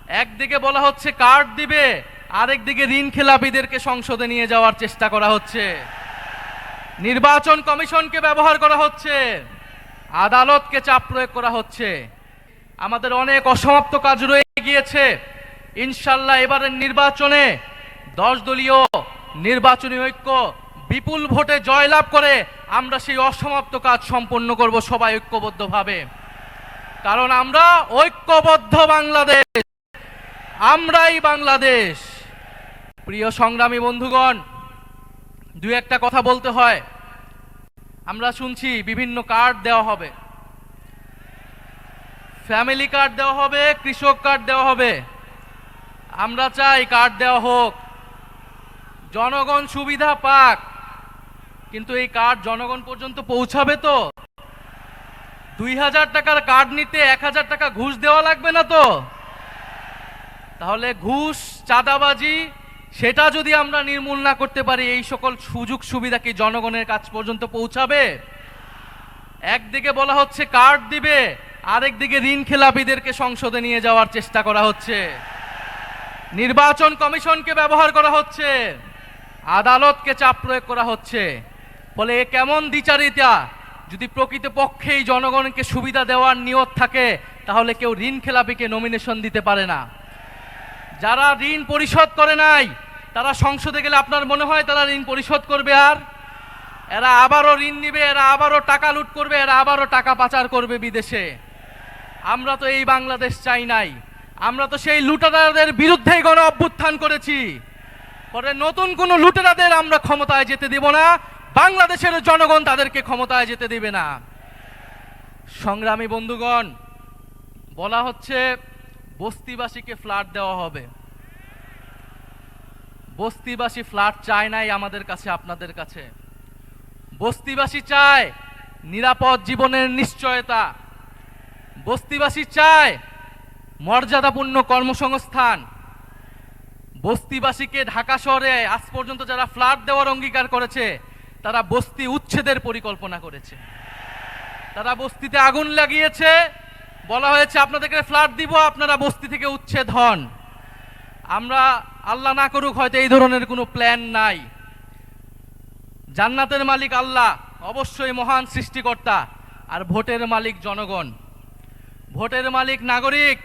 একদিকে বলা হচ্ছে কার্ড দিবে, আরেকদিকে ঋণ খেলাপিদেরকে সংসদে নিয়ে যাওয়ার চেষ্টা করা হচ্ছে। নির্বাচন কমিশনকে ব্যবহার করা হচ্ছে, আদালতকে চাপ প্রয়োগ করা হচ্ছে। আমাদের অনেক অসমাপ্ত কাজ রয়ে গিয়েছে। ইনশাল্লাহ এবারের নির্বাচনে 10 দলীয় নির্বাচনী ঐক্য বিপুল ভোটে জয়লাভ করে আমরা সেই অসমাপ্ত কাজ সম্পন্ন করব সবাই ঐক্যবদ্ধভাবে। কারণ আমরা ঐক্যবদ্ধ বাংলাদেশ, আমরাই বাংলাদেশ। প্রিয় সংগ্রামী বন্ধুগণ, দুই একটা কথা বলতে হয়। আমরা শুনছি বিভিন্ন কার্ড দেওয়া হবে, ফ্যামিলি কার্ড দেওয়া হবে, কৃষক কার্ড দেওয়া হবে। আমরা চাই কার্ড দেওয়া হোক, জনগণ সুবিধা পাক, কিন্তু এই কার্ড জনগণ পর্যন্ত পৌঁছাবে তো? 2000 টাকার কার্ড নিতে 1000 টাকা ঘুষ দেওয়া লাগবে না তো? তাহলে ঘুষ, চাঁদাবাজি সেটা যদি আমরা নির্মূল না করতে পারি, এই সকল সুযোগ সুবিধা কি জনগণের কাছ পর্যন্ত পৌঁছাবে? একদিকে বলা হচ্ছে কার্ড দিবে, আরেকদিকে ঋণ খেলাপিদেরকে সংসদে নিয়ে যাওয়ার চেষ্টা করা হচ্ছে। নির্বাচন কমিশনকে ব্যবহার করা হচ্ছে, আদালতকে চাপ প্রয়োগ করা হচ্ছে। ফলে এ কেমন দ্বিচারিতা? যদি প্রকৃতপক্ষেই জনগণকে সুবিধা দেওয়ার নিয়ত থাকে, তাহলে কেউ ঋণ খেলাপিকে নমিনেশন দিতে পারে না। যারা ঋণ পরিশোধ করে নাই, তারা সংসদে গেলে আপনার মনে হয় তারা ঋণ পরিশোধ করবে? আর এরা আবারও ঋণ নিবে, এরা আবারও টাকা লুট করবে, এরা আবারও টাকা পাচার করবে বিদেশে। আমরা তো এই বাংলাদেশ চাই নাই। আমরা তো সেই লুটেরাদের বিরুদ্ধেই গণ অভ্যুত্থান করেছি। পরে নতুন কোন লুটেরাদের আমরা ক্ষমতায় যেতে দেব না, বাংলাদেশের জনগণ তাদেরকে ক্ষমতায় যেতে দিবে না। সংগ্রামী বন্ধুগণ, বলা হচ্ছে বস্তিবাসীকে ফ্ল্যাট দেওয়া হবে। বস্তিবাসী ফ্ল্যাট চায় নাই আমাদের কাছে, আপনাদের কাছে। বস্তিবাসী চায় নিরাপদ জীবনের নিশ্চয়তা। বস্তিবাসী চায় মর্যাদাপূর্ণ কর্মসংস্থান। বস্তিবাসীকে ঢাকা শহরে আজ পর্যন্ত যারা ফ্ল্যাট দেওয়ার অঙ্গীকার করেছে, তারা বস্তি উচ্ছেদের পরিকল্পনা করেছে। তারা বস্তিতে আগুন লাগিয়েছে, বলা হয়েছে আপনাদেরকে ফ্ল্যাট দিব, আপনারা বস্তি থেকে উচ্ছেদ হন। আমরা আল্লাহ না করুক হয়তো এই ধরনের কোনো প্ল্যান নাই। জান্নাতের মালিক আল্লাহ, অবশ্যই মহান সৃষ্টিকর্তা, আর ভোটের মালিক জনগণ। ভোটের মালিক নাগরিক,